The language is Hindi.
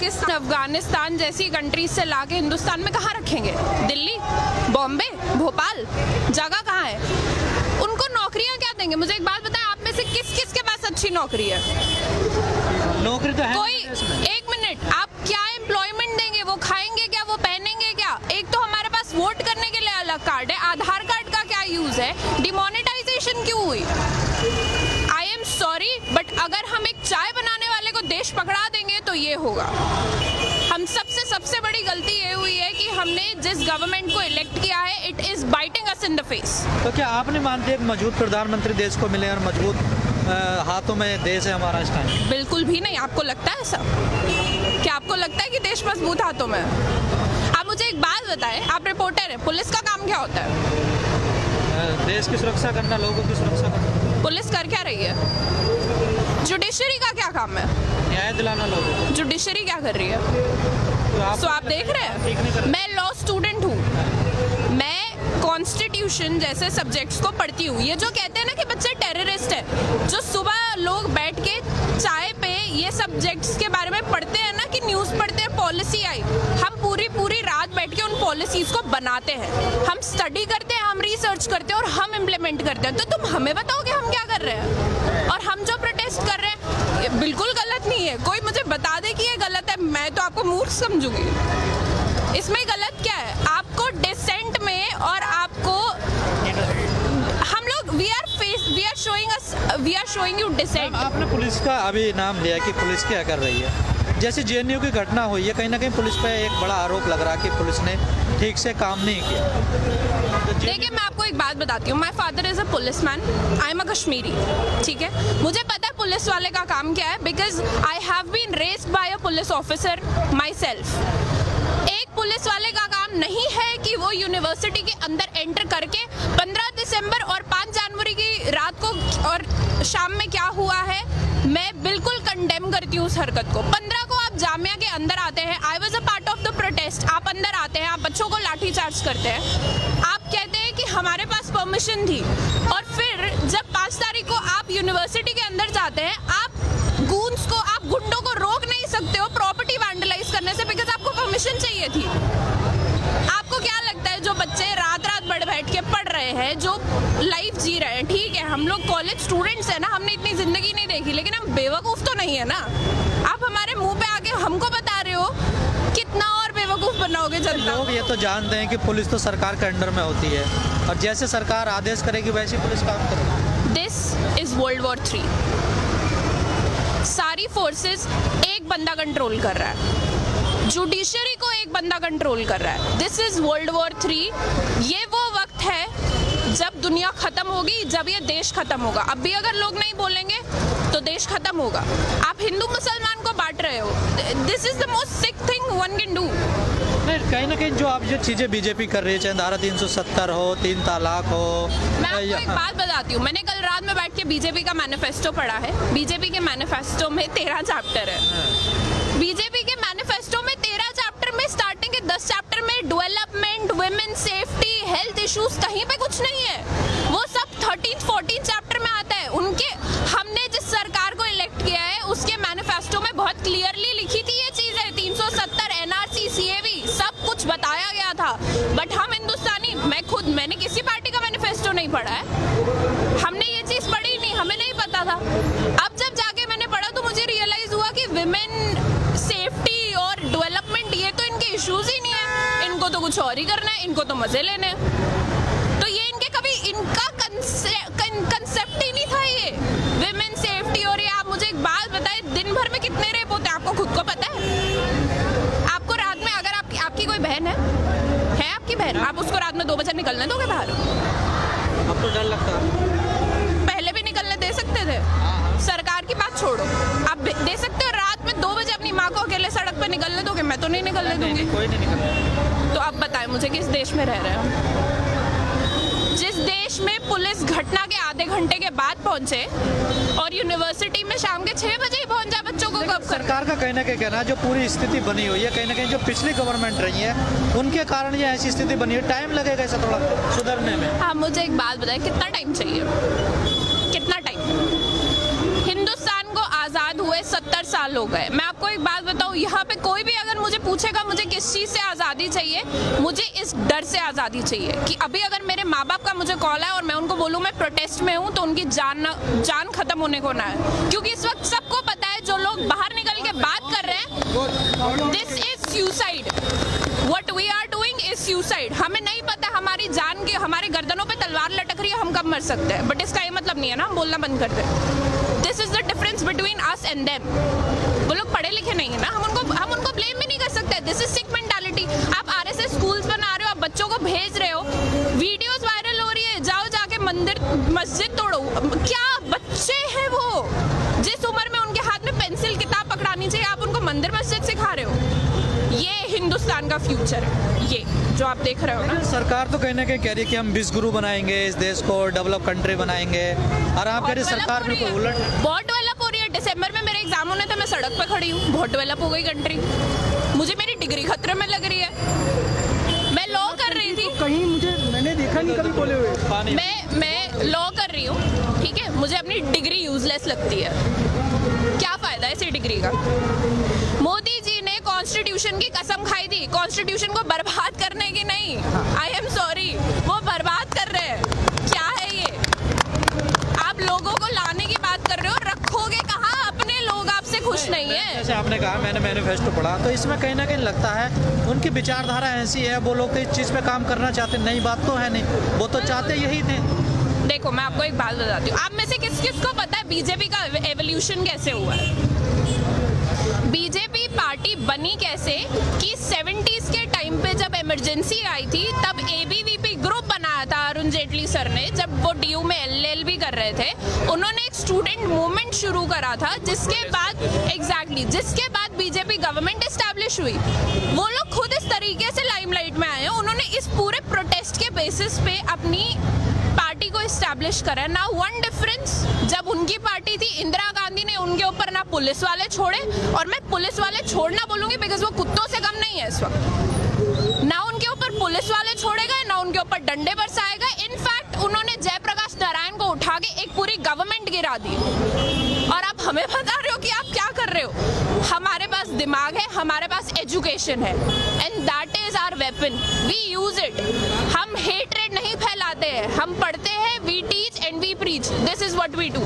पाकिस्तान, अफगानिस्तान जैसी कंट्रीज से लाके हिंदुस्तान में कहाँ रखेंगे? दिल्ली, बॉम्बे, भोपाल, जगह कहाँ है? उनको नौकरियां क्या देंगे? मुझे एक बात बताएं, आप में से किस किस के पास अच्छी नौकरी है? नौकरी तो है कोई, एक मिनट, आप क्या एम्प्लॉयमेंट देंगे? वो खाएंगे क्या? वो पहनेंगे क्या? एक तो हमारे पास वोट करने के लिए अलग कार्ड है, आधार कार्ड का क्या यूज है? डिमोनेटाइजेशन क्यों हुई? आई एम सॉरी, बट अगर हम एक चाय बनाने वाले को देश पकड़ा देंगे तो ये होगा। हम सबसे बड़ी गलती ये हुई है कि हमने जिस गवर्नमेंट को इलेक्ट किया है, it is biting us in the face. तो क्या आप नहीं मानते एक मजबूत प्रधानमंत्री देश को मिले और मजबूत हाथों में देश है हमारा इस टाइम? बिल्कुल भी नहीं। आपको लगता है ऐसा? क्या आपको लगता है कि देश मजबूत हाथों में है? आप मुझे एक बात बताएं, आप रिपोर्टर हैं, पुलिस का काम क्या होता है? देश की सुरक्षा करना, लोगों की सुरक्षा करना। पुलिस कर क्या रही है? जुडिशरी का क्या काम है? न्याय दिलाना लोगों को। जुडिशरी क्या कर रही है? तो आप देख रहे हैं, मैं लॉ स्टूडेंट हूँ, मैं कॉन्स्टिट्यूशन जैसे सब्जेक्ट्स को पढ़ती हूँ। ये जो कहते हैं ना कि बच्चे टेररिस्ट है, जो सुबह लोग बैठ के चाय पे ये सब्जेक्ट्स के बारे में पढ़ते हैं ना, कि न्यूज़ पढ़ते हैं, पॉलिसी आई, हम पूरी रात बैठ के उन पॉलिसीज को बनाते हैं, हम स्टडी करते हैं, हम रिसर्च करते हैं और हम इम्प्लीमेंट करते हैं। तो तुम हमें बताओ कि हम क्या कर रहे हैं? और हम जो प्रोटेस्ट कर रहे हैं ये बिल्कुल गलत नहीं है। कोई मुझे बता दे कि ये गलत है, मैं तो आपको मूर्ख समझूंगी। इसमें गलत क्या है? आपको डिसेंट में और आपको हम लोग we are showing you decent. आपने पुलिस का अभी नाम लिया कि पुलिस क्या कर रही है। जैसे जेएनयू की घटना हुई है, कहीं ना कहीं पुलिस पे एक बड़ा आरोप लग रहा है कि पुलिस ने ठीक से काम नहीं किया। देखिए, मैं आपको एक बात बताती हूँ, my father is a police man, I am a Kashmiri, ठीक है? मुझे पता है पुलिस वाले का काम क्या है, because I have been raised by a police officer myself. एक पुलिस वाले का काम नहीं है कि वो यूनिवर्सिटी के अंदर एंटर करके 15 दिसंबर और 5 जनवरी की रात को और शाम में क्या हुआ है, मैं बिल्कुल कंडेम करती हूँ उस हरकत को। 15 को आप जामिया के अंदर आते हैं, I was a part of the protest, आप अंदर आते हैं, आप बच्चों को लाठी चार्ज करते हैं, आप कहते हैं कि हमारे पास परमिशन थी, और फिर जब 5 तारीख को आप यूनिवर्सिटी के अंदर जाते हैं, आप गूंस को, आप गुंडों को रोक नहीं सकते हो प्रॉपर्टी वैंडलाइज करने से, बिकॉज आपको परमिशन चाहिए थी। आपको क्या लगता है, जो बच्चे रात बैठ के पढ़ रहे हैं, जो लाइफ जी रहे हैं, ठीक है, हम लोग कॉलेज स्टूडेंट्स हैं ना, हमने इतनी जिंदगी नहीं देखी, लेकिन हम बेवकूफ तो नहीं है ना। आप हमारे मुंह पे आके हमको बता रहे हो, कितना और बेवकूफ बनाओगे जनता? लोग ये तो जानते हैं कि पुलिस तो सरकार के अंडर में होती है, और जैसे सरकार आदेश करेगी वैसे पुलिस काम करेगी। This is world war 3। सारी फोर्सेस एक बंदा कंट्रोल कर रहा है, जुडिशरी को एक बंदा कंट्रोल कर रहा है। This is world war 3। ये वो वक्त है जब दुनिया खत्म होगी, जब ये देश खत्म होगा। अब भी अगर लोग नहीं बोलेंगे तो देश खत्म होगा। आप हिंदू मुसलमान को बांट रहे हो। This is the most sick thing one can do. नहीं, कहीं ना कहीं जो आप जो चीजें बीजेपी कर रही है, चाहे धारा 370 हो, 3 तलाक हो। मैं आपको एक बात बताती हूँ, मैंने कल रात में बैठ के बीजेपी का मैनिफेस्टो पढ़ा है। बीजेपी के मैनिफेस्टो में 13 चैप्टर है। बीजेपी के मैनिफेस्टो में 13 चैप्टर में स्टार्टिंग के 10 चैप्टर में development, women safety, health issues, कहीं पे कुछ नहीं है। वो सब 13-14 चैप्टर में आता है। उनके, हमने जिस सरकार को इलेक्ट किया है उसके मैनिफेस्टो में बहुत क्लियरली लिखी थी ये चीज है, 370, एनआरसी, सीएवी, सब कुछ बताया गया था। बट हम हिंदुस्तानी, मैंने किसी पार्टी का मैनिफेस्टो नहीं पढ़ा है, हमने ये चीज पढ़ी नहीं, हमें नहीं पता था। अब जब जाके मैंने पढ़ा तो मुझे रियलाइज हुआ कि विमेन सेफ्टी और डेवलपमेंट ये तो इनके इश्यूज ही नहीं है, इनको तो कुछ और ही करना है, इनको तो मजे लेने हैं। तो ये इनके कभी इनका कंसेप्ट ही नहीं था ये विमेन सेफ्टी। और ये आप मुझे एक बात बताएं, दिन भर में कितने रेप होते हैं आपको खुद को पता है? आपको रात में, अगर आपकी कोई बहन है आपकी बहन, आप उसको रात में 2 बजे निकलने दोगे बाहर? अब तो डर लगता है। पहले भी निकलने दे सकते थे। सरकार की बात छोड़ो, आप दे सकते हो रात में 2 बजे अपनी माँ को अकेले सड़क पे निकलने दोगे? मैं तो नहीं निकलने दूंगी। कोई नहीं निकलता। तो अब बताएं मुझे, किस देश में रह रहे हैं? जिस देश में पुलिस घटना के आधे घंटे के बाद पहुंचे और यूनिवर्सिटी में शाम के 6 बजे ही पहुंच जाए बच्चों को कब? सरकार का कहीं ना कहीं कहना है जो पूरी स्थिति बनी हुई है, कहीं ना कहीं जो पिछली गवर्नमेंट रही है उनके कारण ये ऐसी स्थिति बनी है। टाइम लगेगा इसे थोड़ा सुधरने में। हाँ, मुझे एक बात बताएं, कितना टाइम चाहिए? कितना टाइम? हिंदुस्तान को आज़ाद हुए 70 साल हो गए। मैं आपको एक बात बताऊं, यहाँ पे कोई भी अगर मुझे पूछेगा मुझे किस चीज़ से आज़ादी चाहिए, मुझे इस डर से आज़ादी चाहिए कि अभी अगर मेरे माँ बाप का मुझे कॉल है और मैं उनको बोलूँ मैं प्रोटेस्ट में हूँ, तो उनकी जान खत्म होने को ना है। क्योंकि इस वक्त सबको पता है जो लोग बाहर निकल के बात कर रहे हैं, this is suicide. What we are doing is suicide। हमें नहीं पता हमारी जान के हमारे गर्दनों पे तलवार लटक रही है, हम कब मर सकते हैं, बट इसका ये मतलब नहीं है ना हम बोलना बंद कर दें। This is the difference between us and them. वो लोग पढ़े लिखे नहीं है ना, हम उनको ब्लेम भी नहीं कर सकते। This is sick mentality. आप आरएसएस स्कूल्स बना रहे हो, आप बच्चों को भेज रहे हो, वीडियोस वायरल हो रही है, जाओ जाके मस्जिद तोड़ो। क्या बच्चे हैं वो, जिस उम्र में उनके हाथ में पेंसिल किताब पकड़ानी चाहिए, आप उनको मंदिर मस्जिद सिखा रहे हो। ये हिंदुस्तान का फ्यूचर है, ये जो आप देख रहे हो ना। सरकार तो कहीं ना कहीं कह रही है कि हम विश्व बनाएंगे, इस देश को डेवलप कंट्री बनाएंगे, और आप कह रही सरकार बिल्कुल उलट। बहुत डेवलप हो रही है। दिसंबर में मेरे एग्जाम होने थे, मैं सड़क पे खड़ी हूँ, बहुत डेवलप हो गई कंट्री। मुझे मेरी डिग्री खतरे में लग रही है। मैं लॉ कर रही थी, कहीं मैंने देखा नहीं कभी बोले हुए। मैं लॉ कर रही हूँ, ठीक है, मुझे अपनी डिग्री यूजलेस लगती है। क्या फायदा है इसी डिग्री का? मोदी जी ने कॉन्स्टिट्यूशन की कसम खाई थी, कॉन्स्टिट्यूशन को बर्बाद करने की नहीं। आई एम सॉरी, वो बर्बाद कर रहे हैं। क्या है ये? आप लोगों को लाने की बात कर रहे हो, रखोगे कहाँ? अपने लोग आपसे खुश नहीं है। जैसे आपने कहा मैंने मैनिफेस्टो पढ़ा, तो इसमें कहीं ना कहीं लगता है उनकी विचारधारा ऐसी है, वो लोग तो इस चीज़ पे काम करना चाहते। नई बात तो है नहीं, वो तो चाहते यही थे। देखो मैं आपको एक बात बताती हूँ, आप में से किस किस को पता है बीजेपी का एवोल्यूशन कैसे हुआ है? बीजेपी पार्टी बनी कैसे कि 70s के टाइम पे जब इमरजेंसी आई थी, तब एबीवीपी ग्रुप बनाया था अरुण जेटली सर ने, जब वो डीयू में एलएलबी कर रहे थे। उन्होंने एक स्टूडेंट मूवमेंट शुरू करा था, जिसके बाद बीजेपी गवर्नमेंट एस्टैब्लिश हुई। वो लोग खुद इस तरीके से लाइमलाइट में आए हैं, उन्होंने इस पूरे प्रोटेस्ट के बेसिस पे अपनी पार्टी को एस्टैब्लिश करा। ना वन डिफरेंस, जब उनकी पार्टी थी इंदिरा गांधी ने उनके ऊपर ना पुलिस वाले छोड़े, और मैं पुलिस वाले छोड़ना बोलूंगी बिकॉज वो कुत्तों से कम नहीं है इस वक्त। ना उनके ऊपर पुलिस वाले छोड़े गए, ना उनके ऊपर डंडे बरसाए गए। इनफैक्ट उन्होंने जयप्रकाश नारायण को उठा के एक पूरी गवर्नमेंट गिरा दी। और आप हमें बता रहे हो कि आप क्या कर रहे हो? हमारे पास दिमाग है, हमारे पास एजुकेशन है, and that is our weapon, we use it. हम हेट्रेड नहीं फैलाते हैं, हम पढ़ते हैं, we teach and we preach. This is what we do.